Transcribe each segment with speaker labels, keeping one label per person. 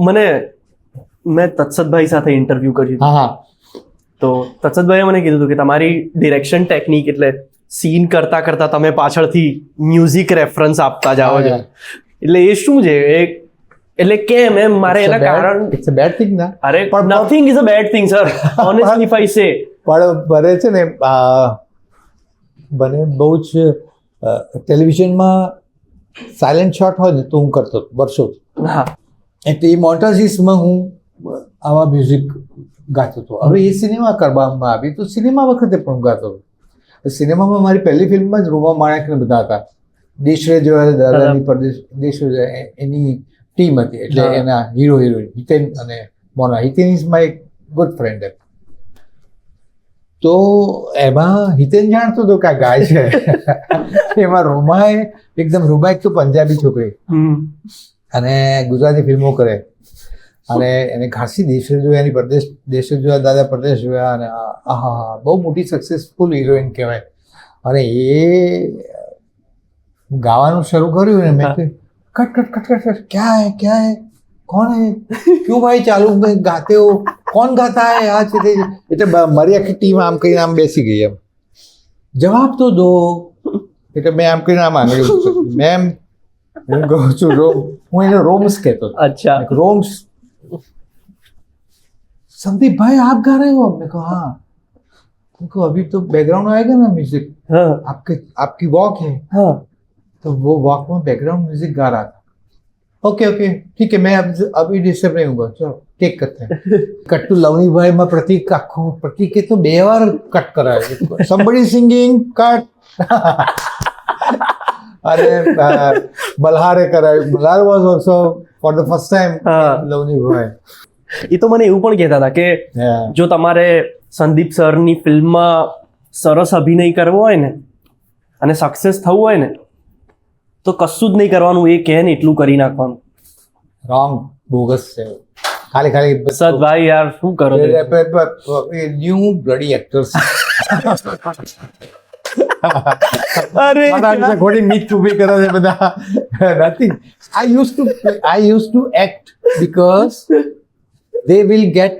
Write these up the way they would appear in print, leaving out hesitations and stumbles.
Speaker 1: મેં તત્સદભાઈ સાથે ઇન્ટરવ્યુ કર્યું.
Speaker 2: હા,
Speaker 1: તો તત્સદભાઈએ મને કીધું હતું કે તમારી ડિરેક્શન ટેકનિક એટલે સીન કરતા કરતા તમે પાછળથી મ્યુઝિક રેફરન્સ આપતા જાઓ છો, એટલે એ શું છે? એટલે કેમ એમ? મારે એના કારણ
Speaker 2: ઇટ્સ અ બેડ થિંગ ના.
Speaker 1: અરે nothing is a bad thing sir, honestly if I સે.
Speaker 2: પણ બને છે ને બને બહુ જ ટેલિવિઝનમાં સાયલેન્ટ શોટ હોય ને તો હું કરતો હતો વર્ષો.
Speaker 1: હા,
Speaker 2: એટલે એ મોન્ટાજીસમાં હું આવા મ્યુઝિક ગાતો હતો. હવે એ સિનેમા કરવામાં આવી તો સિનેમા વખતે પણ હું ગાતો હતો. સિનેમામાં મારી પહેલી ફિલ્મમાં જ રૂમા માણેકને બધા હતા. દેશરે જોયા દાદાની પરદેશ, દેશરે એની ટીમ હતી. એટલે એના હીરો હિરોઈન હિતેન અને Mona. Hiten is my good friend. તો એમાં હિતેન જાણતો હતો કે આ ગાય છે. એમાં રોમાએ એકદમ રૂમા એક તો પંજાબી છોકરી અને ગુજરાતી ફિલ્મો કરે અને એને ખાસી દેશો જોયા એની પરદેશ, દેશો જોયા દાદા પરદેશ જોયા અને આહા બહુ મોટી સક્સેસફુલ હિરોઈન કહેવાય. અને એ ગાવાનું શરૂ કર્યું ને મેં કટ કટ કટ કટ ક્યાં હે ક્યાં હે કોણ હે ક્યું ભાઈ ચાલુ ગાતે હો કોણ ગાતા હે આ છે તે. એટલે મારી આખી ટીમ આમ કરીને આમ બેસી ગઈ. એમ જવાબ તો દો. એટલે મેં આમ કરીને આમ આંગળી મેમ હું કહું છું રોમ, હું એને રોમ્સ કહેતો.
Speaker 1: અચ્છા,
Speaker 2: रोम्स. संदीप भाई आप गा रहे हो? हमने कहा हाँ. उनको अभी तो बैकग्राउंड आएगा ना म्यूजिक, आपकी वॉक है. हाँ, तो वो वॉक में बैकग्राउंड म्यूजिक गा रहा था. ओके ओके ठीक है, मैं अभी डिस्टर्ब नहीं होगा, चलो टेक करते हैं. कट टू लवनी भाई में प्रतीक आखो प्रतीक के तो 2 વાર कट कराया. somebody singing cut. अरे बल्हारे कराया. बल्हार was also for the first time लवनी भाई.
Speaker 1: એ તો મને એવું પણ કહેતા હતા કે જો તમારે સંદીપ સરની ફિલ્મમાં સરસ અભિનય કરવો હોય ને અને સક્સેસ થવું હોય ને તો કશું જ નહીં કરવાનું, એ કહે ને એટલું કરી નાખવાનું.
Speaker 2: રોંગ, બોગસ છે. ખાલી
Speaker 1: સદભાઈ યાર શું કરો
Speaker 2: ન્યૂ બ્લડી એક્ટર્સ.
Speaker 1: અરે
Speaker 2: ખોટી મીટ ઉભી કરે છે બધા. Nothing. I used to act because they will get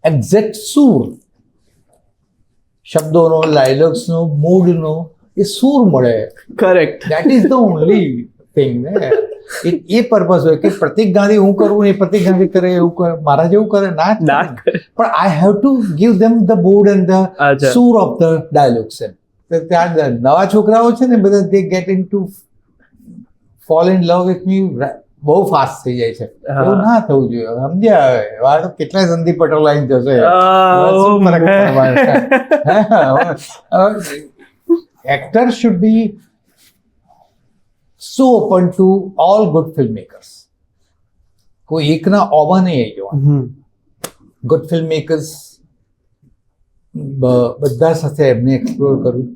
Speaker 2: exact સૂર, શબ્દોનો, ડાયલોગ્સનો, મૂડનો એ સૂર મળે.
Speaker 1: Correct.
Speaker 2: That is the only thing. A purpose હોય કે પ્રતિક ગાંધી હું કરું એ પ્રતિક ગાંધી કરે એવું કરે મારા જેવું કરે ના. પણ I have to give them the mood and the સૂર ઓફ ધ ડાયલોગ્સ. ત્યાં નવા છોકરાઓ છે ને બધા they get in to fall in love with me બહુ ફાસ્ટ થઈ જાય છે. એવું ના થવું જોઈએ. સમજ્યા? હવે તો કેટલાય સંદીપ પટેલ લાઈન જશે. Actor should be so open to all good film makers. કોઈ એકના ઓવા નહીં આવી જવાનું. ગુડ ફિલ્મ મેકર્સ બધા સાથે એમને એક્સપ્લોર કરવું